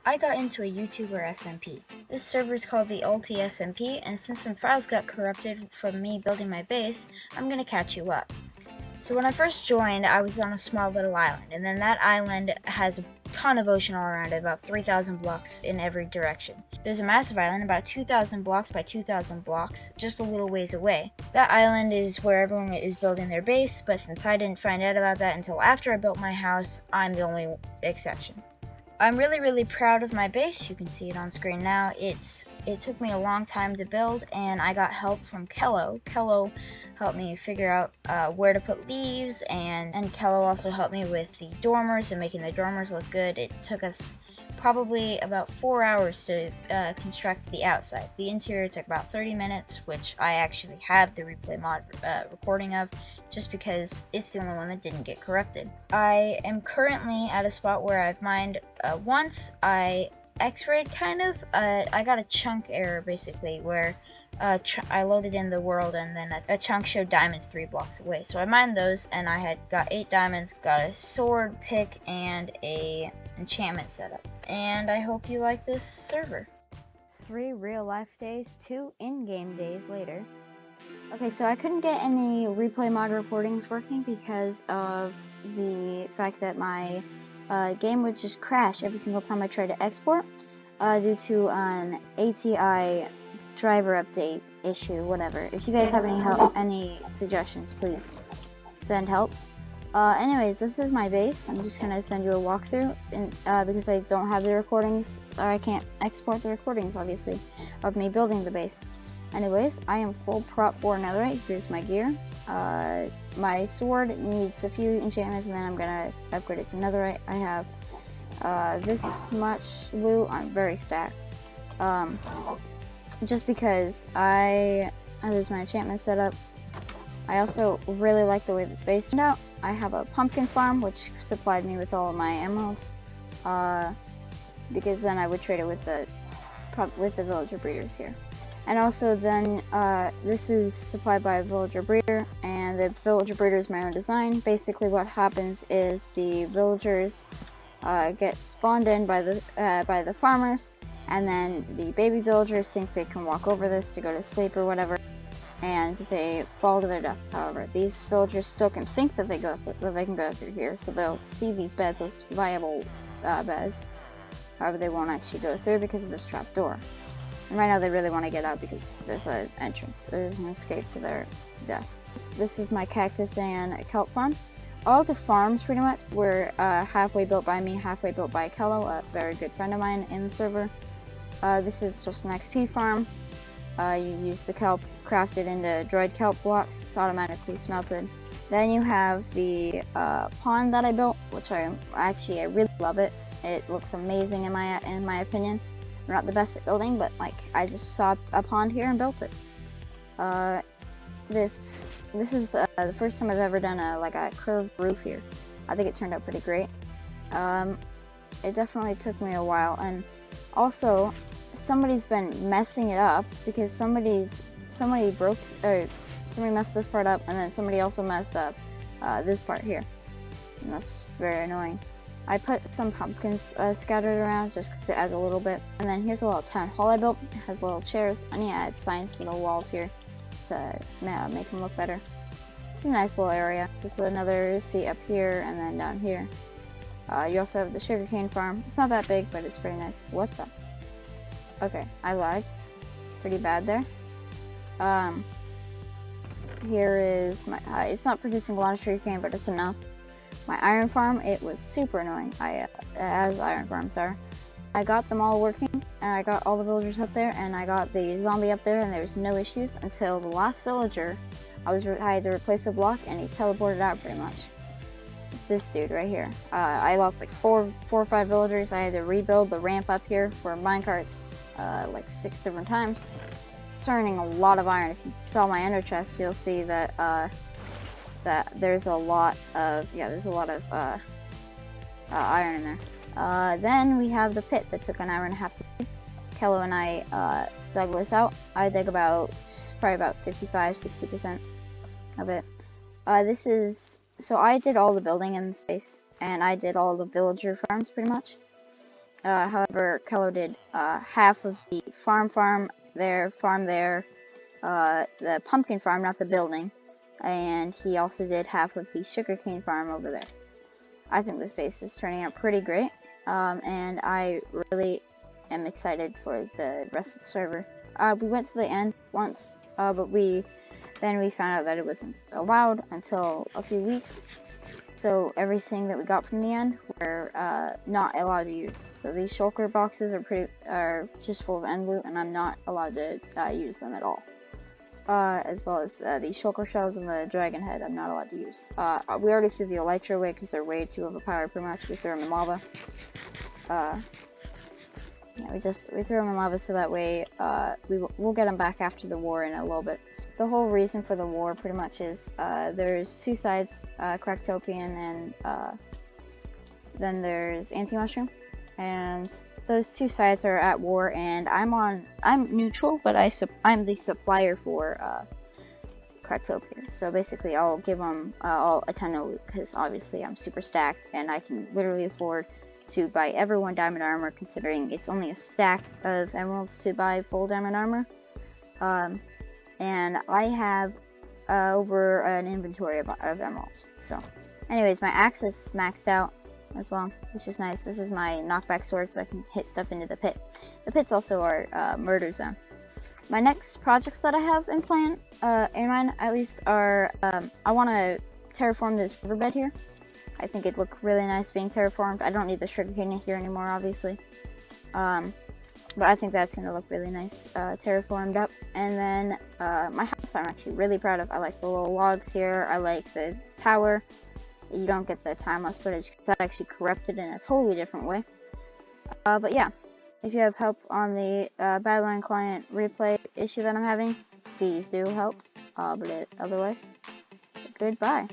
I got into a YouTuber SMP. This server is called the Ulti SMP, and since some files got corrupted from me building my base, I'm gonna catch you up. So when I first joined, I was on a small little island, and then that island has a ton of ocean all around it, about 3,000 blocks in every direction. There's a massive island, about 2,000 blocks by 2,000 blocks, just a little ways away. That island is where everyone is building their base, but since I didn't find out about that until after I built my house, I'm the only exception. I'm really proud of my base. You can see it on screen now. It took me a long time to build, and I got help from Kello. Kello helped me figure out where to put leaves, and Kello also helped me with the dormers and making the dormers look good. It took us probably about 4 hours to construct the outside. The interior took about 30 minutes, which I actually have the replay mod recording of, just because it's the only one that didn't get corrupted. I am currently at a spot where I've mined once. I x-rayed kind of. I got a chunk error basically where I loaded in the world and then a chunk showed diamonds 3 blocks away. So I mined those and I had got 8 diamonds, got a sword, pick, and a enchantment setup. And I hope you like this server. 3 real life days, 2 in-game days later. Okay, so I couldn't get any replay mod recordings working because of the fact that my game would just crash every single time I tried to export due to an ATI driver update issue, whatever. If you guys have any suggestions, please send help. Anyways, this is my base. I'm just gonna send you a walkthrough because I don't have the recordings, or I can't export the recordings, obviously, of me building the base. Anyways, I am full prop for netherite. Here's my gear. My sword needs a few enchantments, and then I'm gonna upgrade it to netherite. I have this much loot. I'm very stacked. Just because there's my enchantment setup. I also really like the way this base turned out. I have a pumpkin farm, which supplied me with all of my emeralds, because then I would trade it with the villager breeders here. And also then, this is supplied by a villager breeder, and the villager breeder is my own design. Basically what happens is the villagers get spawned in by the farmers, and then the baby villagers think they can walk over this to go to sleep or whatever, and they fall to their death. However, these villagers still can think that they can go through here, so they'll see these beds as viable beds. However, they won't actually go through because of this trap door. And right now they really want to get out because there's an entrance. There's an escape to their death. This is my cactus and kelp farm. All the farms pretty much were halfway built by me, halfway built by Kello, a very good friend of mine in the server. This is just an XP farm. You use the kelp crafted into dried kelp blocks. It's automatically smelted. Then you have the pond that I built, which I really love it. It looks amazing in my opinion. I'm not the best at building, but like I just saw a pond here and built it. This is the first time I've ever done a curved roof here. I think it turned out pretty great. It definitely took me a while, and also somebody's been messing it up because somebody messed this part up, and then somebody also messed up this part here, and that's just very annoying. I put some pumpkins scattered around just because it adds a little bit. And then here's a little town hall I built. It has little chairs. I need to add signs to the walls here to make them look better. It's a nice little area. Just another seat up here and then down here. You also have the sugarcane farm. It's not that big, but it's pretty nice. What the? Okay, I lagged. Pretty bad there. Here is my... it's not producing a lot of sugarcane, but it's enough. My iron farm, it was super annoying, as iron farms are. I got them all working, and I got all the villagers up there, and I got the zombie up there, and there was no issues until the last villager. I had to replace a block, and he teleported out pretty much. It's this dude right here. I lost like four or five villagers. I had to rebuild the ramp up here for minecarts like 6 different times. It's earning a lot of iron. If you saw my ender chest, you'll see that there's a lot of iron in there. Then we have the pit that took an hour and a half to dig. Kello and I dug this out. I dug probably about 55-60% of it. So I did all the building in the space, and I did all the villager farms pretty much. However, Kello did half of the farm there, the pumpkin farm, not the building, and he also did half of the sugarcane farm over there. I think this base is turning out pretty great, and I really am excited for the rest of the server. We went to the end once, but then we found out that it wasn't allowed until a few weeks. So everything that we got from the end we're not allowed to use. So these shulker boxes are just full of end loot, and I'm not allowed to use them at all. As well as the shulker shells and the dragon head, I'm not allowed to use. We already threw the Elytra away because they're way too overpowered. Pretty much, we threw them in lava. Yeah, we threw them in lava so that way we'll get them back after the war in a little bit. The whole reason for the war pretty much is there's two sides, Cractopian and then there's Anti-Mushroom, and those two sides are at war, and I'm neutral, but I'm the supplier for Cractopian. So basically, I'll give them all a ton of loot because obviously I'm super stacked, and I can literally afford to buy everyone diamond armor, considering it's only a stack of emeralds to buy full diamond armor. And I have over an inventory of emeralds. So, anyways, my axe is maxed out as well, which is nice. This is my knockback sword, so I can hit stuff into the pit. The pit's also our murder zone. My next projects that I have in mind at least, are I want to terraform this riverbed here. I think it'd look really nice being terraformed. I don't need the sugarcane here anymore, obviously. But I think that's going to look really nice, terraformed up. And then my house I'm actually really proud of. I like the little logs here. I like the tower. You don't get the time-lapse footage because that actually corrupted in a totally different way. But yeah, if you have help on the Badline client replay issue that I'm having, please do help. Otherwise, goodbye.